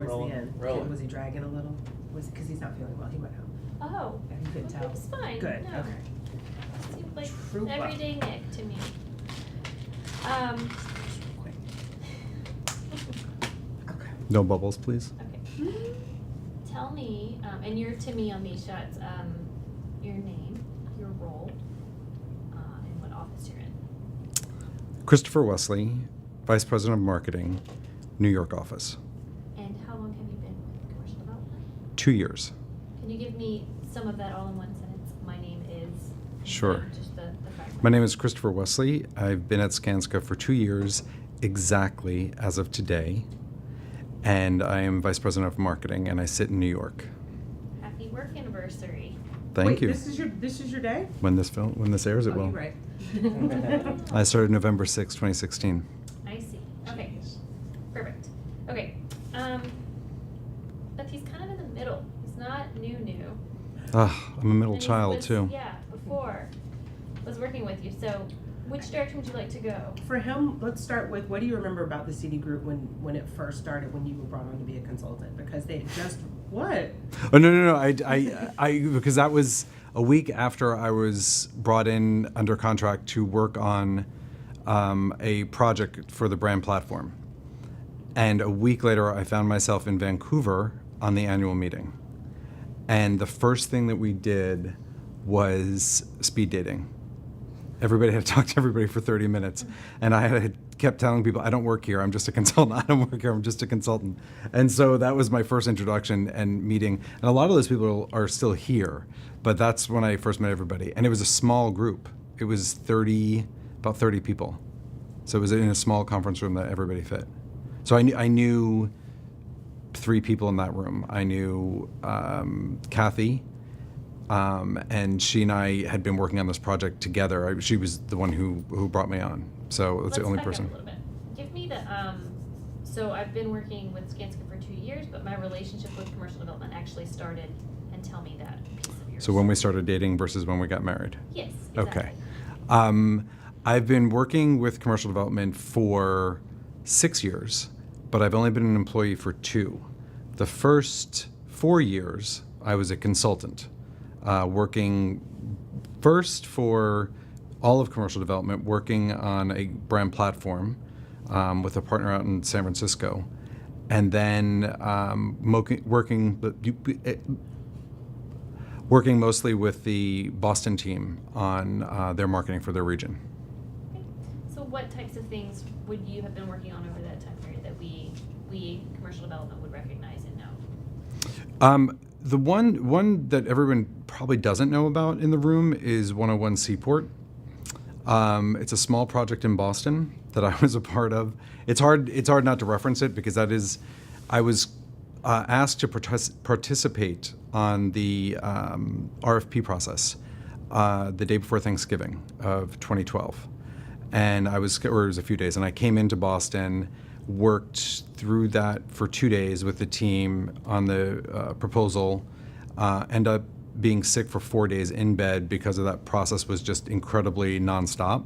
Towards the end. Really? Was he dragging a little? Was it because he's not feeling well? He went home. Oh, And he couldn't well, tell. he was fine. Good. No. Okay. Seemed like Trooper. everyday Nick to me. Quick. Okay. No bubbles, please. Okay. Tell me, and you're to me on these shots, your name, your role, and what office you're in. Christopher Wesley, Vice President of Marketing, New York office. And how long have you been with commercial development? 2 years. Can you give me some of that all in one sentence? My name is. Sure. Just the fragment. My name is Christopher Wesley. I've been at Skanska for 2 years, exactly as of today. And I am Vice President of Marketing, and I sit in New York. Happy work anniversary. Thank Wait, you. This is your day? When this airs, it Oh, will. you're right. I started November 6, 2016. I see. Okay. Perfect. Okay. But he's kind of in the middle. He's not new. I'm a middle And he child, was- too. Yeah, before was working with you. So, which direction would you like to go? For him, let's start with, what do you remember about the CD Group when it first started, when you were brought on to be a consultant? Because they had just, what? Oh, no. I because that was a week after I was brought in under contract to work on a project for the brand platform. And a week later, I found myself in Vancouver on the annual meeting. And the first thing that we did was speed dating. Everybody had to talk to everybody for 30 minutes. And I had kept telling people, I don't work here, I'm just a consultant. I don't work here, I'm just a consultant. And so that was my first introduction and meeting. And a lot of those people are still here, but that's when I first met everybody. And it was a small group. It was about 30 people. So it was in a small conference room that everybody fit. So I knew 3 people in that room. I knew Kathy, and she and I had been working on this project together. She was the one who brought me on. So that's the only Let's back person. up a little bit. Give me the so I've been working with Skanska for 2 years, but my relationship with commercial development actually started, and tell me that piece of yours. So when we started dating versus when we got married. Yes, exactly. Okay. I've been working with commercial development for 6 years, but I've only been an employee for 2. The first 4 years, I was a consultant, working first for all of commercial development, working on a brand platform with a partner out in San Francisco, and then working mostly with the Boston team on their marketing for their region. Okay. So what types of things would you have been working on over that time period that we commercial development would recognize and know? The one that everyone probably doesn't know about in the room is 101 Seaport. It's a small project in Boston that I was a part of. It's hard not to reference it because I was asked to participate on the RFP process the day before Thanksgiving of 2012. And it was a few days, and I came into Boston, worked through that for 2 days with the team on the proposal, ended up being sick for 4 days in bed because of that process was just incredibly nonstop.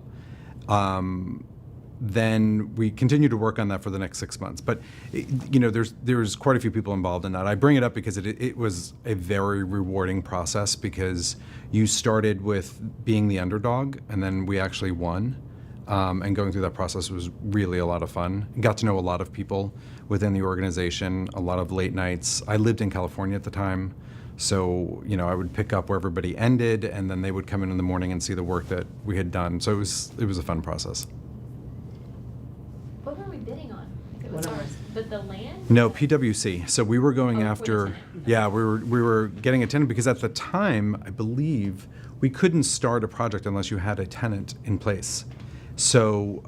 Then we continued to work on that for the next 6 months. But there's quite a few people involved in that. I bring it up because it was a very rewarding process because you started with being the underdog, and then we actually won. And going through that process was really a lot of fun. Got to know a lot of people within the organization, a lot of late nights. I lived in California at the time, so I would pick up where everybody ended, and then they would come in the morning and see the work that we had done. So it was a fun process. What were we bidding on? If it What was are ours, ours? but the land? No, PwC. So we were going Oh, for the after, tenant. yeah, we were getting a tenant because at the time, I believe, we couldn't start a project unless you had a tenant in place. So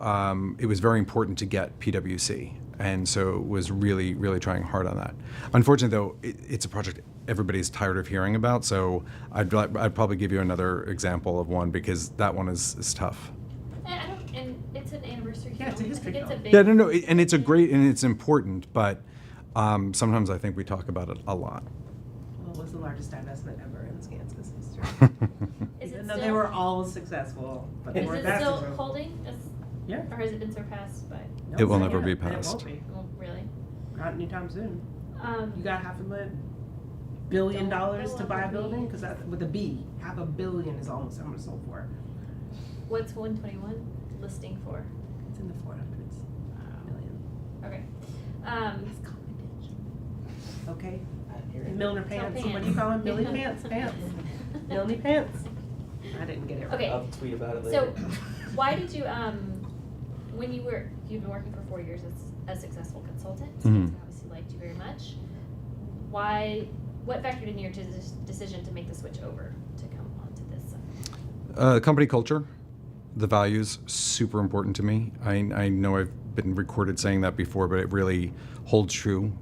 it was very important to get PwC. And so it was really, really trying hard on that. Unfortunately, though, it's a project everybody's tired of hearing about. So I'd probably give you another example of one because that one is tough. And it's an anniversary Yeah, it's a film. I history think it's film. a big. Yeah, no, and it's a great, and it's important, but sometimes I think we talk about it a lot. Well, it was the largest divestment ever in Skanska's history. Is it Even though still, they were all successful, but they is weren't it that still successful. holding? Yeah. Or has it been surpassed by? No, It will not never yet, be and passed. It won't be. Oh, really? Not anytime soon. You got $500 million Don't to buy a go building? up Cause that, with a B, $500 million is almost how much it's sold for. What's 121 listing for? It's in the 400s million. Okay. That's confidential. Okay? Milner Tell pants, Pam. what do you call them? Millie pants, Millie pants. I didn't get it right. Okay. I'll tweet about it So, later. why did you, when you've been working for 4 years as a successful consultant, so Mhm. obviously liked you very much. What factored in your decision to make the switch over to come onto this? Company culture, the values, super important to me. I know I've been recorded saying that before, but it really holds true.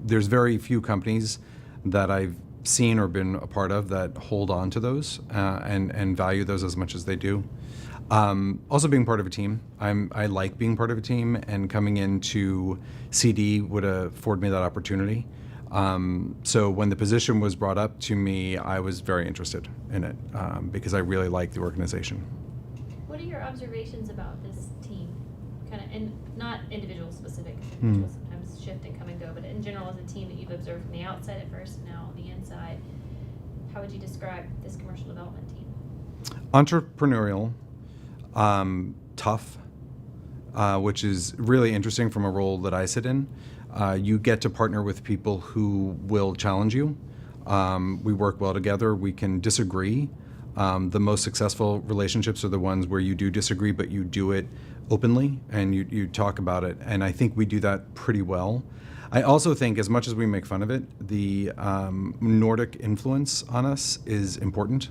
There's very few companies that I've seen or been a part of that hold on to those and value those as much as they do. Also being part of a team. I like being part of a team, and coming into CD would afford me that opportunity. So when the position was brought up to me, I was very interested in it because I really like the organization. What are your observations about this team? Kind of, and not individual specific, because Hmm. individuals sometimes shift and come and go, but in general as a team that you've observed from the outside at first, and now on the inside, how would you describe this commercial development team? Entrepreneurial, tough, which is really interesting from a role that I sit in. You get to partner with people who will challenge you. We work well together. We can disagree. The most successful relationships are the ones where you do disagree, but you do it openly and you talk about it. And I think we do that pretty well. I also think, as much as we make fun of it, the Nordic influence on us is important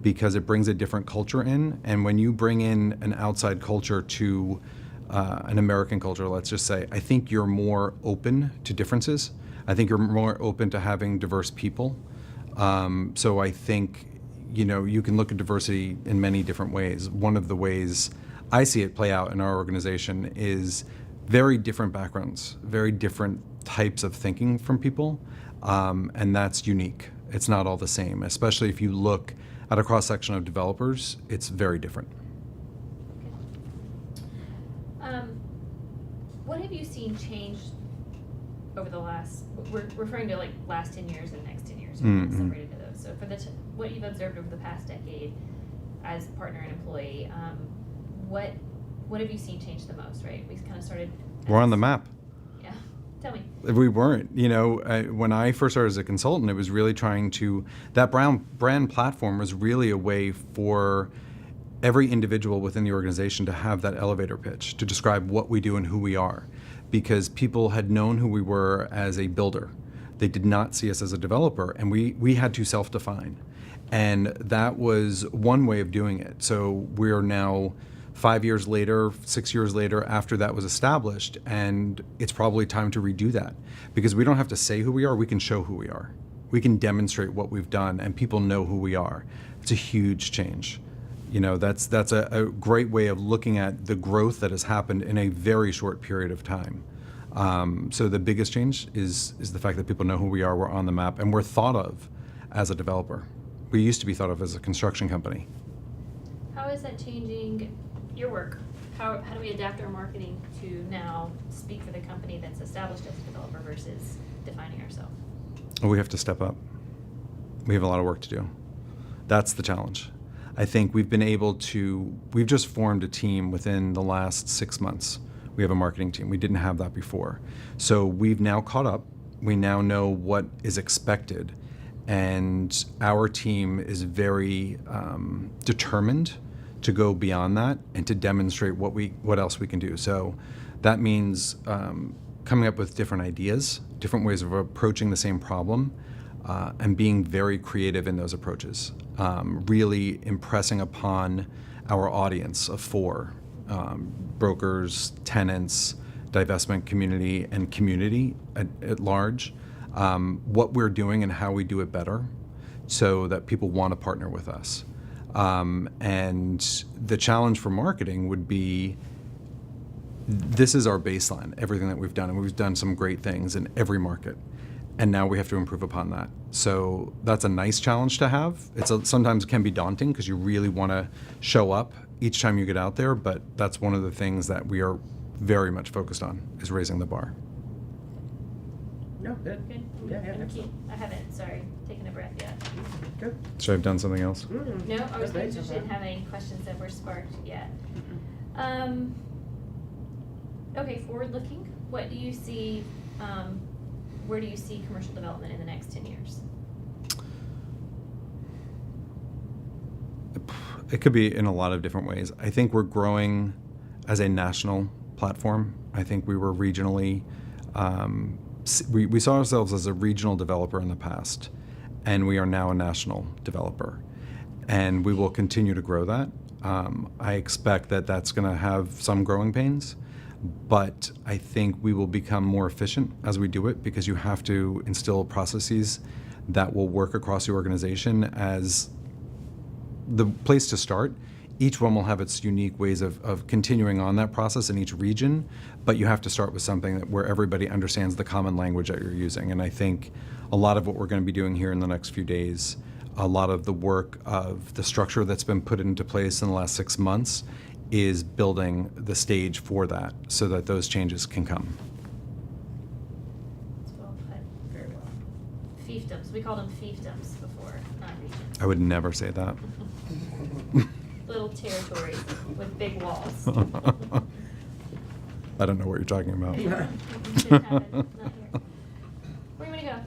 because it brings a different culture in. And when you bring in an outside culture to an American culture, let's just say, I think you're more open to differences. I think you're more open to having diverse people. So I think, you can look at diversity in many different ways. One of the ways I see it play out in our organization is very different backgrounds, very different types of thinking from people, and that's unique. It's not all the same, especially if you look at a cross-section of developers, it's very different. What have you seen change over the last, we're referring to like last 10 years and next 10 years, we're Mhm. separated into those. So for what you've observed over the past decade as partner and employee, what have you seen change the most, right? We kind of started. We're on the map. Yeah, tell me. We weren't. When I first started as a consultant, it was really that brand platform was really a way for every individual within the organization to have that elevator pitch, to describe what we do and who we are. Because people had known who we were as a builder. They did not see us as a developer, and we had to self-define. And that was one way of doing it. So we're now 5 years later, 6 years later, after that was established, and it's probably time to redo that. Because we don't have to say who we are, we can show who we are. We can demonstrate what we've done, and people know who we are. It's a huge change. That's a great way of looking at the growth that has happened in a very short period of time. So the biggest change is the fact that people know who we are, we're on the map, and we're thought of as a developer. We used to be thought of as a construction company. How is that changing your work? How do we adapt our marketing to now speak for the company that's established as a developer versus defining ourselves? We have to step up. We have a lot of work to do. That's the challenge. I think we've just formed a team within the last 6 months. We have a marketing team. We didn't have that before. So we've now caught up. We now know what is expected. And our team is very determined to go beyond that and to demonstrate what else we can do. So that means coming up with different ideas, different ways of approaching the same problem, and being very creative in those approaches. Really impressing upon our audience of 4, brokers, tenants, divestment community, and community at large, what we're doing and how we do it better so that people want to partner with us. And the challenge for marketing would be, this is our baseline, everything that we've done, and we've done some great things in every market. And now we have to improve upon that. So that's a nice challenge to have. Sometimes it can be daunting because you really want to show up each time you get out there, but that's one of the things that we are very much focused on, is raising the bar. No, good. Good? Yeah, Thank you. excellent. I haven't, sorry, taken a breath yet. Good. Should I have done something else? Mm. No, I was Good, just so far. didn't have any questions that were sparked yet. Mm-mm. Okay, forward looking, what do you see, where do you see commercial development in the next 10 years? It could be in a lot of different ways. I think we're growing as a national platform. I think we were regionally, we saw ourselves as a regional developer in the past, and we are now a national developer. And we will continue to grow that. I expect that that's going to have some growing pains, but I think we will become more efficient as we do it, because you have to instill processes that will work across the organization as the place to start. Each one will have its unique ways of continuing on that process in each region, but you have to start with something where everybody understands the common language that you're using. And I think a lot of what we're going to be doing here in the next few days, a lot of the work of the structure that's been put into place in the last 6 months is building the stage for that so that those changes can come. It's well put. Very well. Fiefdoms, we called them fiefdoms before, not regions. I would never say that. Little territories with big walls. I don't know what you're talking about. Didn't happen, not here. Where do you wanna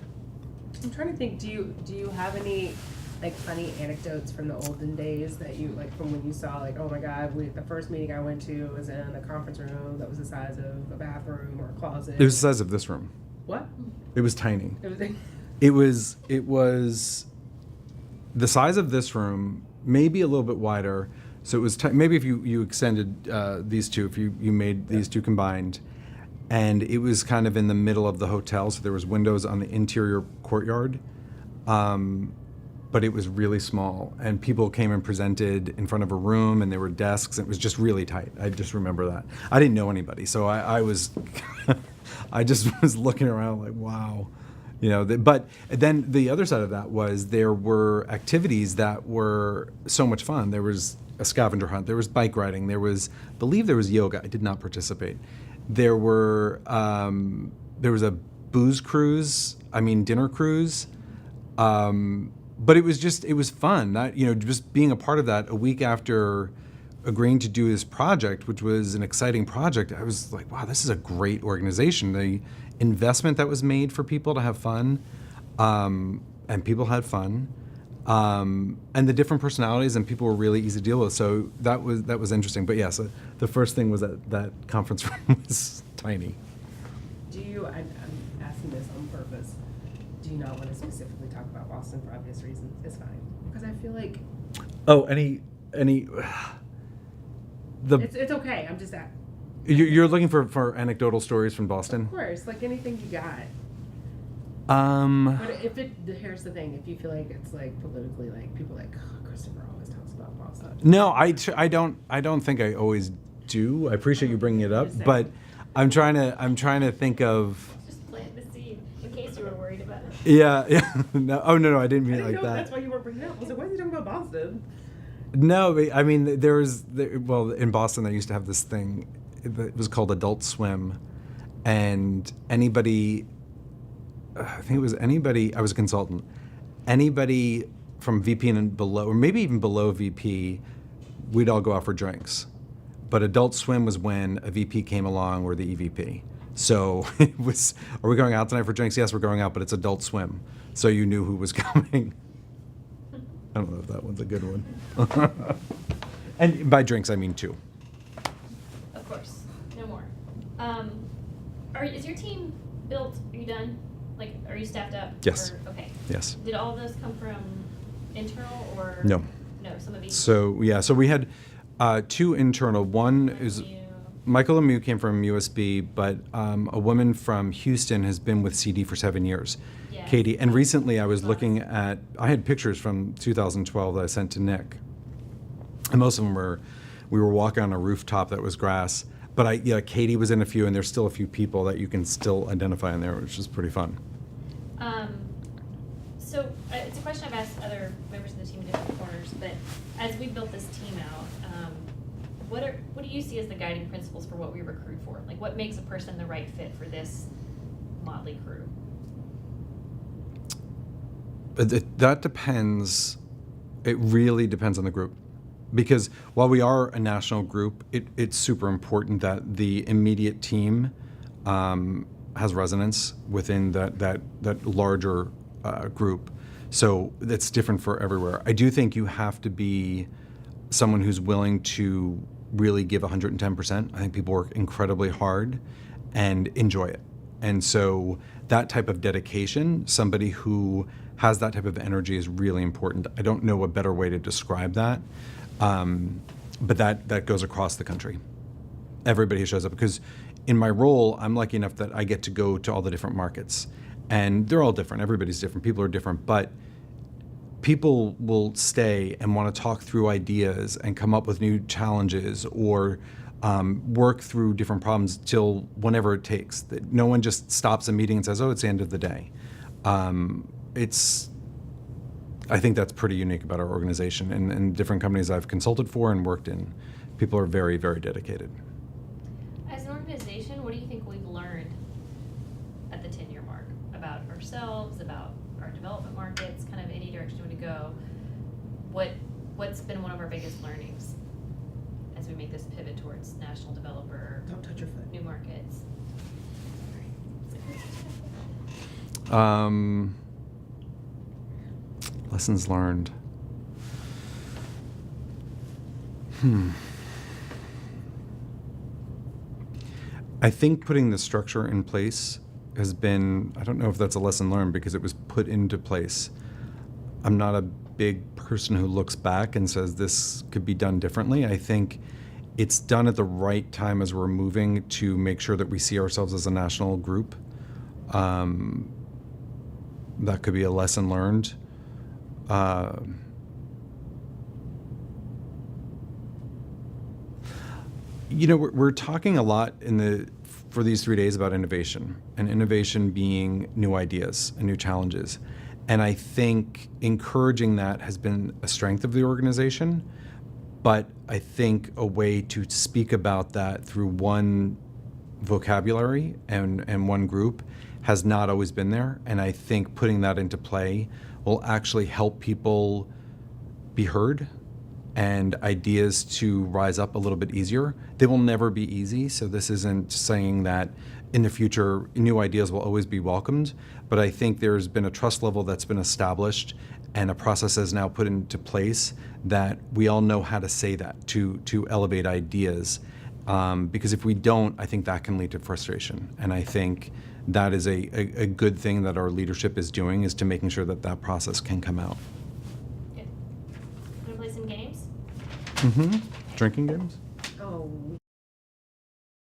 I'm trying to think, do you have any like funny anecdotes from the olden days that you like from when you saw like, oh my God, the first meeting I went to was in a conference room that was the size of a bathroom or a closet? It was the size of this room. What? It was tiny. It was It was the size of this room, maybe a little bit wider. So it was maybe if you extended these two, if you made these two combined, and it was kind of in the middle of the hotel, so there was windows on the interior courtyard, but it was really small, and people came and presented in front of a room, and there were desks. It was just really tight. I just remember that. I didn't know anybody, so I was, I just was looking around like, wow. You know, but then the other side of that was there were activities that were so much fun. There was a scavenger hunt. There was bike riding. There was, I believe there was yoga. I did not participate. There was a booze cruise. Dinner cruise. But it was fun. That, just being a part of that a week after agreeing to do this project, which was an exciting project, I was like, wow, this is a great organization. The investment that was made for people to have fun, and people had fun, and the different personalities, and people were really easy to deal with. So that was interesting. But yes, the first thing was that conference room was tiny. I'm asking this on purpose. Do you not want to specifically talk about Boston for obvious reasons? It's fine. Because I feel like Oh, it's okay. I'm just you're looking for anecdotal stories from Boston? Of course, like anything you got. But here's the thing, if you feel like it's like politically, like people like, oh, Christopher always talks about Boston. No, I don't think I always do. I appreciate you bringing it up, Just saying. but I'm trying to think of. Just plant the seed in case you were worried about it. Yeah. No, I didn't mean I it didn't like know that. that's why you weren't bringing it up. I was like, why is he talking about Boston? No, but in Boston, they used to have this thing that was called Adult Swim, and anybody, I was a consultant, anybody from VP and below, or maybe even below VP, we'd all go out for drinks. But Adult Swim was when a VP came along, or the EVP. So it was, are we going out tonight for drinks? Yes, we're going out, but it's Adult Swim. So you knew who was coming. I don't know if that one's a good one. And by drinks, I mean 2. Of course, no more. Is your team built? Are you done? Like, are you staffed up? Yes. Okay. Yes. Did all of those come from internal or? No. No, some of each. So we had 2 internal. One is Michael Lemieux came from USB, but a woman from Houston has been with CD for 7 years. Yes. Katie. And recently I was looking at, I had pictures from 2012 that I sent to Nick. And most of them we were walking on a rooftop that was grass. But Katie was in a few, and there's still a few people that you can still identify in there, which is pretty fun. So it's a question I've asked other members of the team in different corners, but as we built this team out, what do you see as the guiding principles for what we recruit for? Like, what makes a person the right fit for this motley crew? That depends. It really depends on the group. Because while we are a national group, it's super important that the immediate team has resonance within that larger group. So that's different for everywhere. I do think you have to be someone who's willing to really give 110%. I think people work incredibly hard and enjoy it. And so that type of dedication, somebody who has that type of energy is really important. I don't know a better way to describe that, but that goes across the country. Everybody who shows up, because in my role, I'm lucky enough that I get to go to all the different markets. And they're all different. Everybody's different. People are different. But people will stay and want to talk through ideas and come up with new challenges or work through different problems till whenever it takes. That no one just stops a meeting and says, oh, it's the end of the day. I think that's pretty unique about our organization. And different companies I've consulted for and worked in, people are very, very dedicated. As an organization, what do you think we've learned at the 10-year mark about ourselves, about our development markets, kind of any direction we want to go? What's been one of our biggest learnings as we make this pivot towards national developer, Don't touch your foot. new markets? Lessons learned. I think putting the structure in place has been, I don't know if that's a lesson learned because it was put into place. I'm not a big person who looks back and says this could be done differently. I think it's done at the right time as we're moving to make sure that we see ourselves as a national group. That could be a lesson learned. We're talking a lot for these 3 days about innovation, and innovation being new ideas and new challenges. And I think encouraging that has been a strength of the organization, but I think a way to speak about that through one vocabulary and one group has not always been there. And I think putting that into play will actually help people be heard and ideas to rise up a little bit easier. They will never be easy, so this isn't saying that in the future new ideas will always be welcomed, but I think there's been a trust level that's been established and a process is now put into place that we all know how to say that to elevate ideas. Because if we don't, I think that can lead to frustration. And I think that is a good thing that our leadership is doing, is to making sure that that process can come out. Good. Want to play some games? Drinking games? Oh,